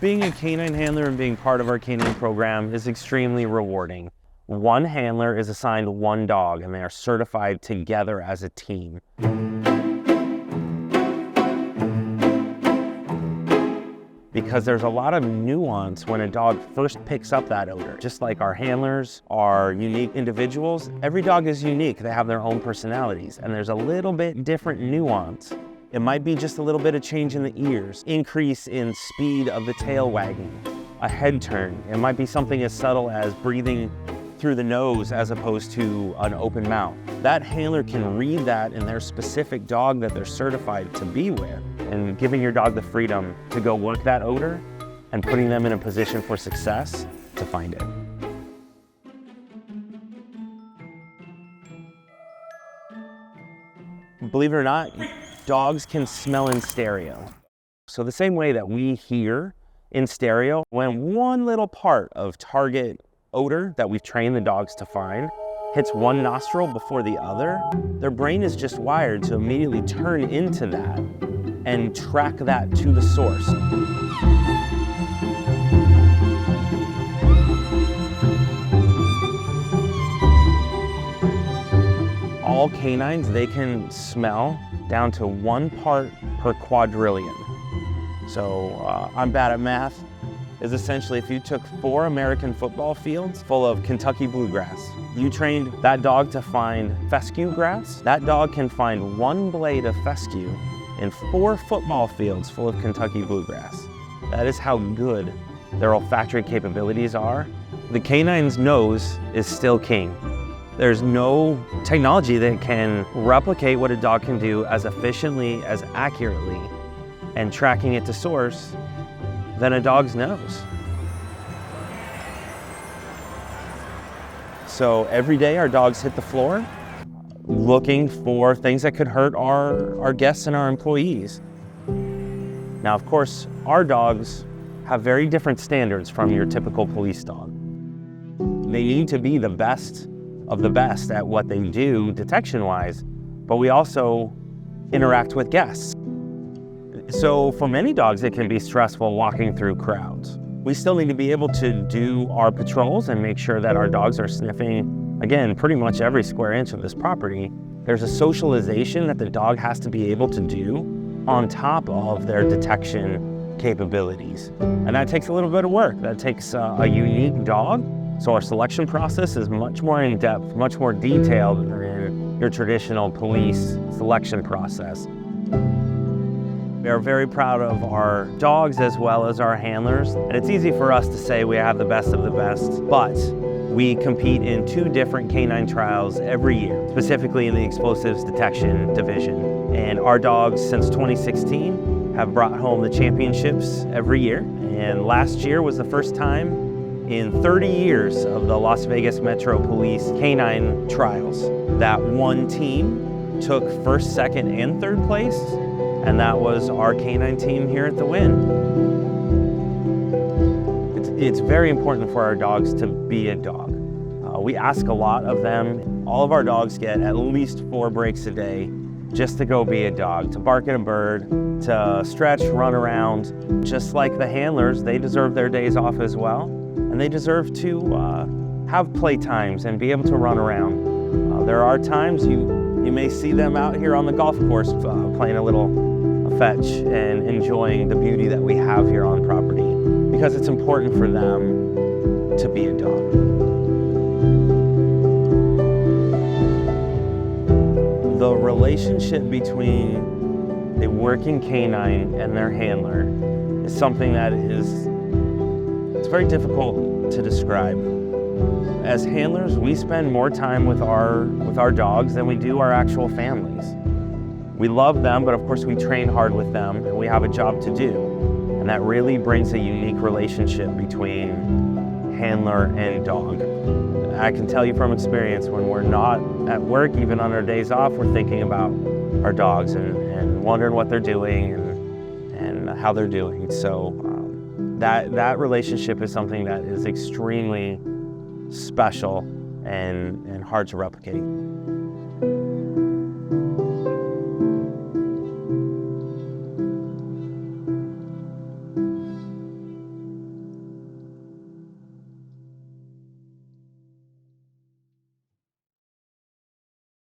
Being a canine handler and being part of our canine program is extremely rewarding. One handler is assigned one dog, and they are certified together as a team. Because there's a lot of nuance when a dog first picks up that odor. Just like our handlers are unique individuals, every dog is unique. They have their own personalities, and there's a little bit different nuance. It might be just a little bit of change in the ears, increase in speed of the tail wagging, a head turn. It might be something as subtle as breathing through the nose as opposed to an open mouth. That handler can read that in their specific dog that they're certified to be with, and giving your dog the freedom to go work that odor and putting them in a position for success to find it. Believe it or not, dogs can smell in stereo. So the same way that we hear in stereo, when one little part of target odor that we've trained the dogs to find hits one nostril before the other, their brain is just wired to immediately turn into that and track that to the source. All canines, they can smell down to 1 part per quadrillion. So I'm bad at math. Is essentially if you took 4 American football fields full of Kentucky bluegrass, you trained that dog to find fescue grass, that dog can find 1 blade of fescue in 4 football fields full of Kentucky bluegrass. That is how good their olfactory capabilities are. The canine's nose is still king. There's no technology that can replicate what a dog can do as efficiently, as accurately, and tracking it to source than a dog's nose. So every day our dogs hit the floor looking for things that could hurt our guests and our employees. Now, of course, our dogs have very different standards from your typical police dog. They need to be the best of the best at what they do detection-wise, but we also interact with guests. So for many dogs, it can be stressful walking through crowds. We still need to be able to do our patrols and make sure that our dogs are sniffing, again, pretty much every square inch of this property. There's a socialization that the dog has to be able to do on top of their detection capabilities. And that takes a little bit of work. That takes a unique dog. So our selection process is much more in-depth, much more detailed than your traditional police selection process. We are very proud of our dogs as well as our handlers. And it's easy for us to say we have the best of the best, but we compete in 2 different canine trials every year, specifically in the explosives detection division. And our dogs, since 2016, have brought home the championships every year. And last year was the first time in 30 years of the Las Vegas Metro Police canine trials that one team took 1st, 2nd, and 3rd place. And that was our canine team here at the Wynn. It's very important for our dogs to be a dog. We ask a lot of them. All of our dogs get at least 4 breaks a day just to go be a dog, to bark at a bird, to stretch, run around. Just like the handlers, they deserve their days off as well. And they deserve to have play times and be able to run around. There are times you may see them out here on the golf course playing a little fetch and enjoying the beauty that we have here on property, because it's important for them to be a dog. The relationship between a working canine and their handler is something that it's very difficult to describe. As handlers, we spend more time with our dogs than we do our actual families. We love them, but of course we train hard with them, and we have a job to do. And that really brings a unique relationship between handler and dog. I can tell you from experience, when we're not at work, even on our days off, we're thinking about our dogs and wondering what they're doing and how they're doing. So that relationship is something that is extremely special and hard to replicate.